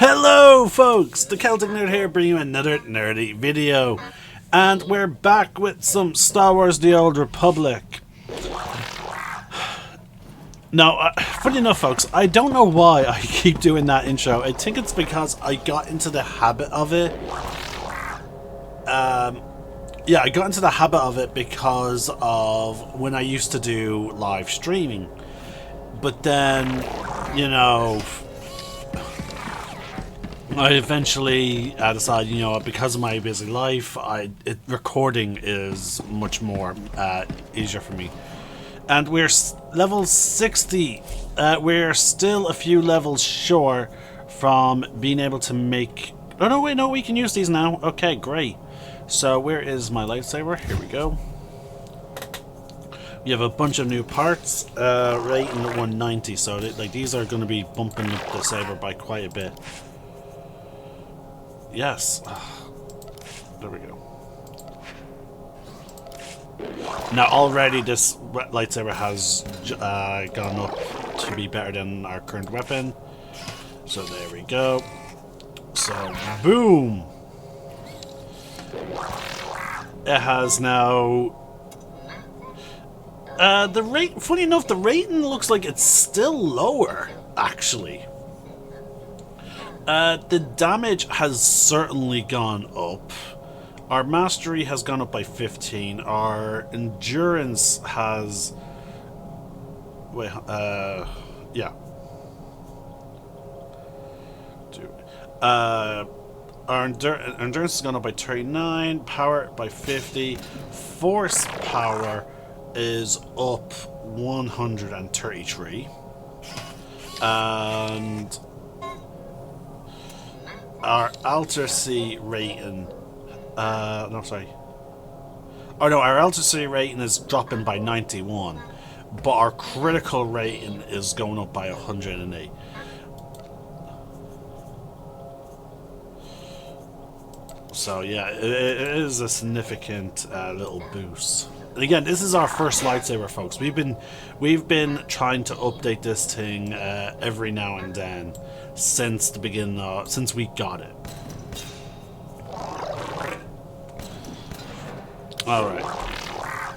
Hello folks, the Celtic Nerd here bringing you another nerdy video. And we're back with some Star Wars The Old Republic. Now, funny enough folks, I don't know why I keep doing that intro. I think it's because I got into the habit of it. Yeah, I got into the habit of it because of when I used to do live streaming. But then, you know, I eventually decided, you know, because of my busy life, recording is much more easier for me. And we're level 60. We're still a few levels short from being able to make... Oh, no, wait, no, we can use these now. Okay, great. So where is my lightsaber? Here we go. We have a bunch of new parts, rating at 190. So like these are going to be bumping up the saber by quite a bit. Yes. There we go. Now already this lightsaber has gone up to be better than our current weapon. So there we go. So boom! It has now... the rate... Funny enough, the rating looks like it's still lower, actually. The damage has certainly gone up. Our mastery has gone up by 15. Our endurance has... Wait, yeah. Our endurance has gone up by 39. Power by 50. Force power is up 133. And... our Alter-C rating... no, sorry. Oh no, our Alter-C rating is dropping by 91. But our critical rating is going up by 108. So yeah, it is a significant little boost. And again, this is our first lightsaber, folks. We've been trying to update this thing every now and then since the beginning, since we got it. All right.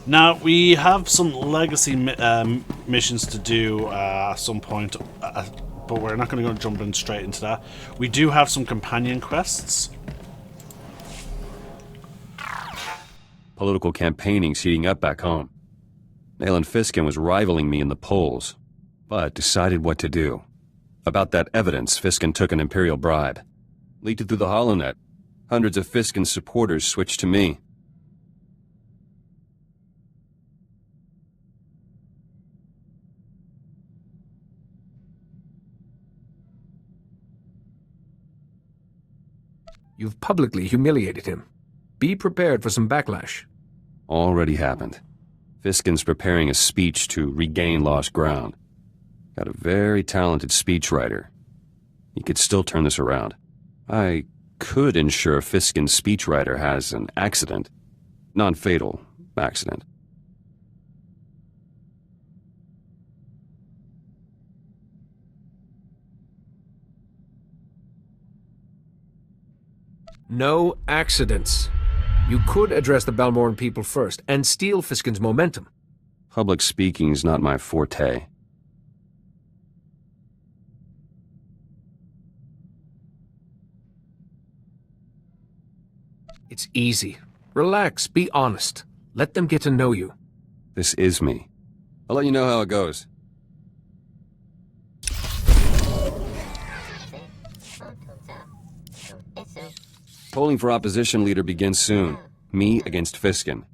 Now we have some legacy missions to do at some point, but we're not going to go jump in straight into that. We do have some companion quests. Political campaigning's heating up back home. Nayland Fiskin was rivaling me in the polls, but decided what to do. About that evidence, Fiskin took an Imperial bribe. Leaked it through the HoloNet. Hundreds of Fiskin's supporters switched to me. You've publicly humiliated him. Be prepared for some backlash. Already happened. Fiskin's preparing a speech to regain lost ground. Got a very talented speechwriter. He could still turn this around. I could ensure Fiskin's speechwriter has an accident. Non-fatal accident. No accidents. You could address the Balmoran people first and steal Fiskin's momentum. Public speaking's not my forte. It's easy. Relax, be honest. Let them get to know you. This is me. I'll let you know how it goes. Polling for opposition leader begins soon. Me against Fiskin.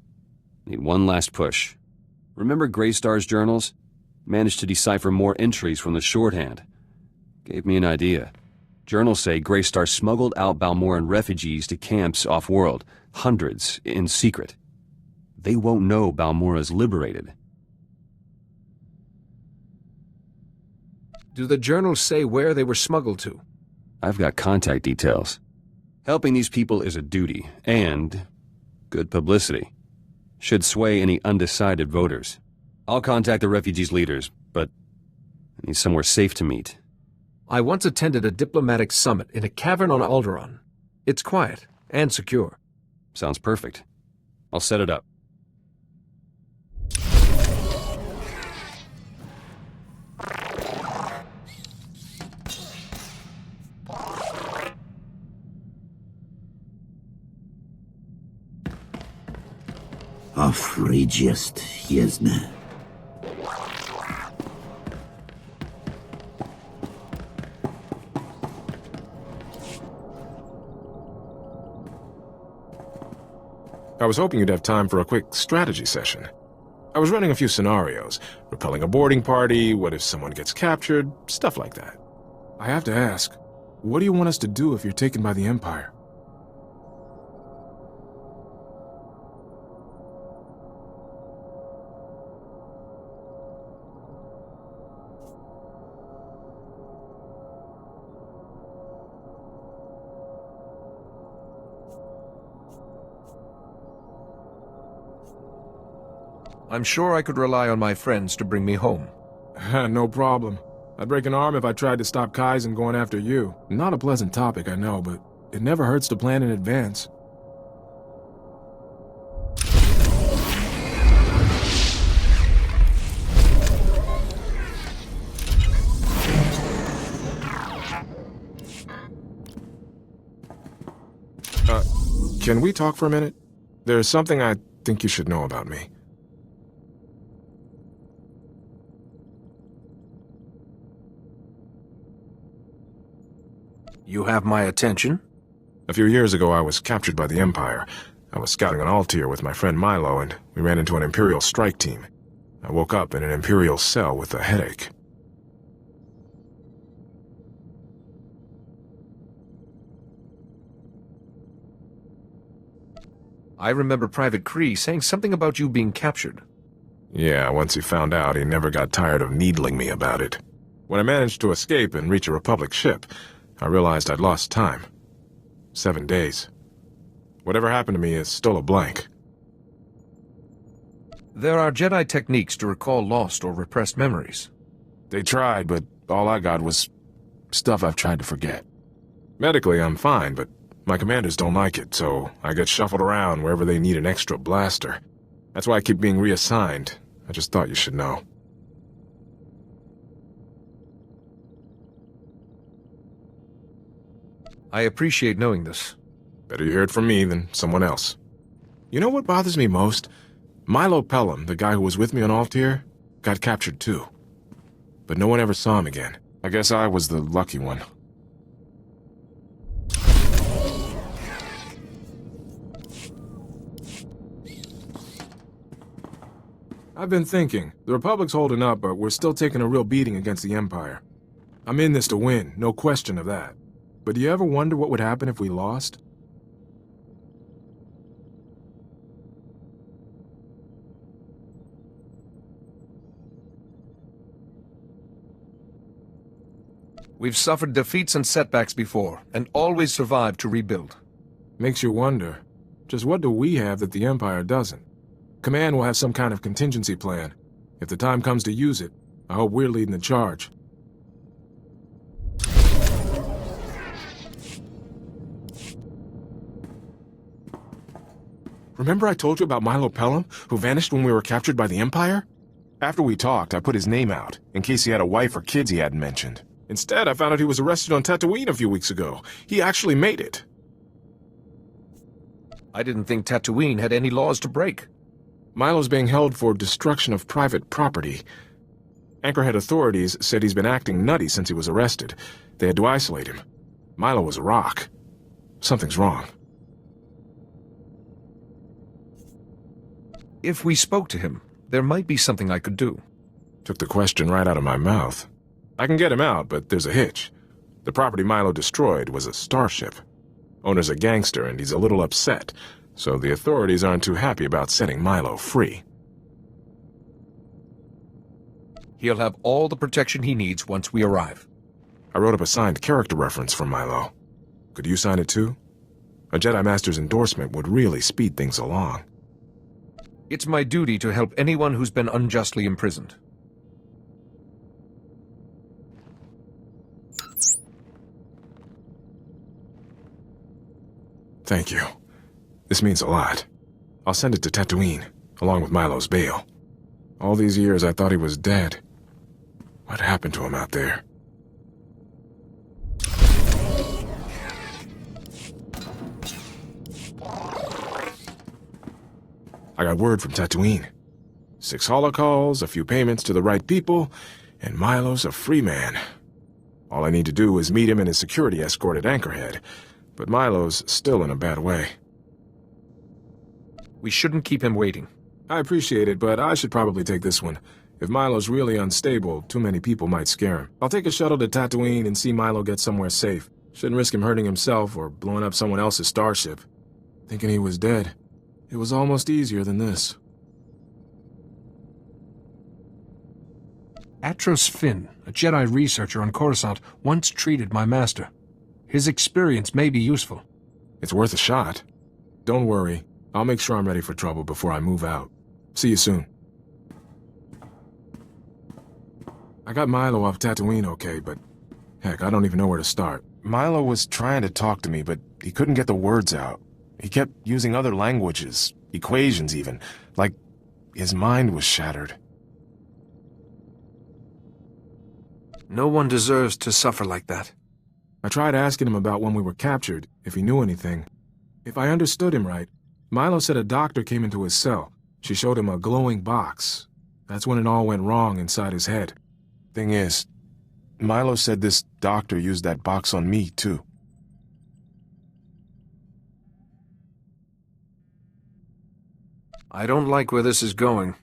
Need one last push. Remember Greystar's journals? Managed to decipher more entries from the shorthand. Gave me an idea. Journals say Greystar smuggled out Balmoran refugees to camps off-world. Hundreds, in secret. They won't know Balmora's liberated. Do the journals say where they were smuggled to? I've got contact details. Helping these people is a duty, and good publicity. Should sway any undecided voters. I'll contact the refugees' leaders, but I need somewhere safe to meet. I once attended a diplomatic summit in a cavern on Alderaan. It's quiet and secure. Sounds perfect. I'll set it up. Outrageous, isn't it? I was hoping you'd have time for a quick strategy session. I was running a few scenarios, repelling a boarding party, what if someone gets captured, stuff like that. I have to ask, what do you want us to do if you're taken by the Empire? I'm sure I could rely on my friends to bring me home. No problem. I'd break an arm if I tried to stop Kaizen going after you. Not a pleasant topic, I know, but it never hurts to plan in advance. Can we talk for a minute? There's something I think you should know about me. You have my attention? A few years ago, I was captured by the Empire. I was scouting on Altair with my friend Milo, and we ran into an Imperial strike team. I woke up in an Imperial cell with a headache. I remember Private Kree saying something about you being captured. Yeah, once he found out, he never got tired of needling me about it. When I managed to escape and reach a Republic ship, I realized I'd lost time. 7 days. Whatever happened to me is still a blank. There are Jedi techniques to recall lost or repressed memories. They tried, but all I got was stuff I've tried to forget. Medically, I'm fine, but my commanders don't like it, so I get shuffled around wherever they need an extra blaster. That's why I keep being reassigned. I just thought you should know. I appreciate knowing this. Better you hear it from me than someone else. You know what bothers me most? Milo Pelham, the guy who was with me on Altair, got captured too. But no one ever saw him again. I guess I was the lucky one. I've been thinking. The Republic's holding up, but we're still taking a real beating against the Empire. I'm in this to win, no question of that. But do you ever wonder what would happen if we lost? We've suffered defeats and setbacks before, and always survived to rebuild. Makes you wonder. Just what do we have that the Empire doesn't? Command will have some kind of contingency plan. If the time comes to use it, I hope we're leading the charge. Remember I told you about Milo Pelham, who vanished when we were captured by the Empire? After we talked, I put his name out, in case he had a wife or kids he hadn't mentioned. Instead, I found out he was arrested on Tatooine a few weeks ago. He actually made it. I didn't think Tatooine had any laws to break. Milo's being held for destruction of private property. Anchorhead authorities said he's been acting nutty since he was arrested. They had to isolate him. Milo was a rock. Something's wrong. If we spoke to him, there might be something I could do. Took the question right out of my mouth. I can get him out, but there's a hitch. The property Milo destroyed was a starship. Owner's a gangster, and he's a little upset, so the authorities aren't too happy about setting Milo free. He'll have all the protection he needs once we arrive. I wrote up a signed character reference for Milo. Could you sign it too? A Jedi Master's endorsement would really speed things along. It's my duty to help anyone who's been unjustly imprisoned. Thank you. This means a lot. I'll send it to Tatooine, along with Milo's bail. All these years I thought he was dead. What happened to him out there? I got word from Tatooine. 6 holocalls, a few payments to the right people, and Milo's a free man. All I need to do is meet him in his security escort at Anchorhead, but Milo's still in a bad way. We shouldn't keep him waiting. I appreciate it, but I should probably take this one. If Milo's really unstable, too many people might scare him. I'll take a shuttle to Tatooine and see Milo get somewhere safe. Shouldn't risk him hurting himself or blowing up someone else's starship. Thinking he was dead. It was almost easier than this. Atros Finn, a Jedi researcher on Coruscant, once treated my master. His experience may be useful. It's worth a shot. Don't worry. I'll make sure I'm ready for trouble before I move out. See you soon. I got Milo off Tatooine okay, but heck, I don't even know where to start. Milo was trying to talk to me, but he couldn't get the words out. He kept using other languages, equations even, like his mind was shattered. No one deserves to suffer like that. I tried asking him about when we were captured, if he knew anything. If I understood him right, Milo said a doctor came into his cell. She showed him a glowing box. That's when it all went wrong inside his head. Thing is, Milo said this doctor used that box on me, too. I don't like where this is going.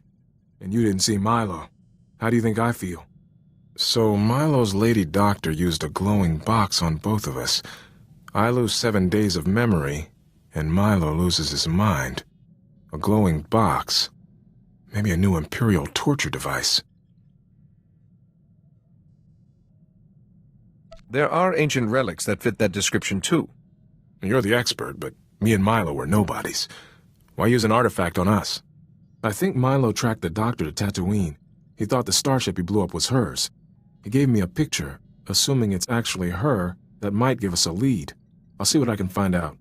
And you didn't see Milo. How do you think I feel? So Milo's lady doctor used a glowing box on both of us. I lose 7 days of memory, and Milo loses his mind. A glowing box. Maybe a new Imperial torture device. There are ancient relics that fit that description, too. You're the expert, but me and Milo were nobodies. Why use an artifact on us? I think Milo tracked the doctor to Tatooine. He thought the starship he blew up was hers. He gave me a picture, assuming it's actually her, that might give us a lead. I'll see what I can find out.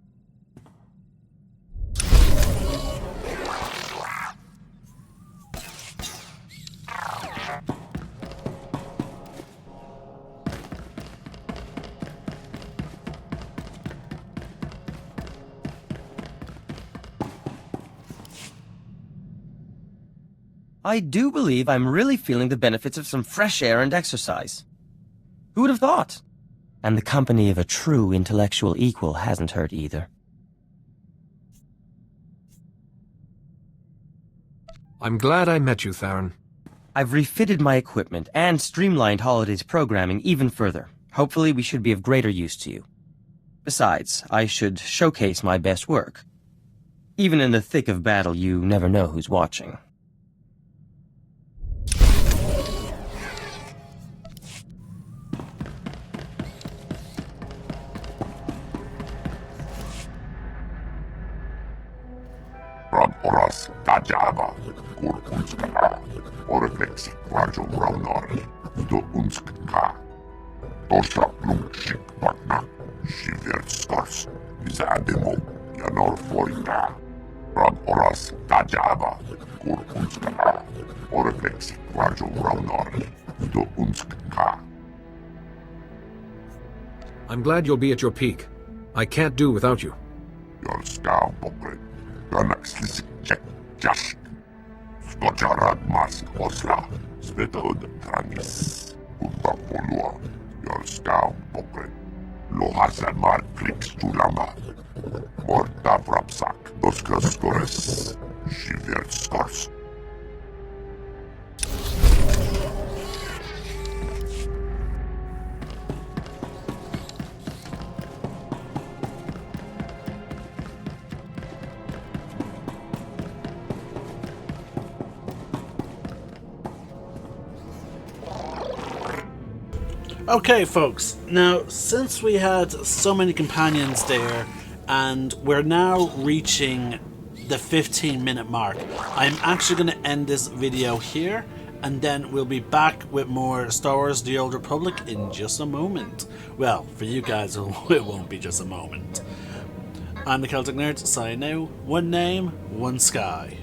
I do believe I'm really feeling the benefits of some fresh air and exercise. Who would have thought? And the company of a true intellectual equal hasn't hurt either. I'm glad I met you, Theron. I've refitted my equipment and streamlined Holiday's programming even further. Hopefully we should be of greater use to you. Besides, I should showcase my best work. Even in the thick of battle, you never know who's watching. Oras tajaba, kur unskana, orefleksi kvarjo raunari, do unskka. Tosha plumshik patna, shivert stars, izademo, yanor foina. Rab oras tajaba, kur unskana, orefleksi kvarjo raunari, do unskka. I'm glad you'll be at your peak. I can't do without you. Your scow pokret. Ganaxlis check jash. Stojarad mas osla. Svetod tranis. Uta polua. Your scow pokret. Lohasa mar klix tulama. Morta vrapsak. Doskas gores. Shiver stars. Okay, folks, now since we had so many companions there and we're now reaching the 15-minute mark, I'm actually going to end this video here and then we'll be back with more Star Wars The Old Republic in just a moment. Well, for you guys it won't be just a moment. I'm the Celtic Nerd, signing now. One name, one sky.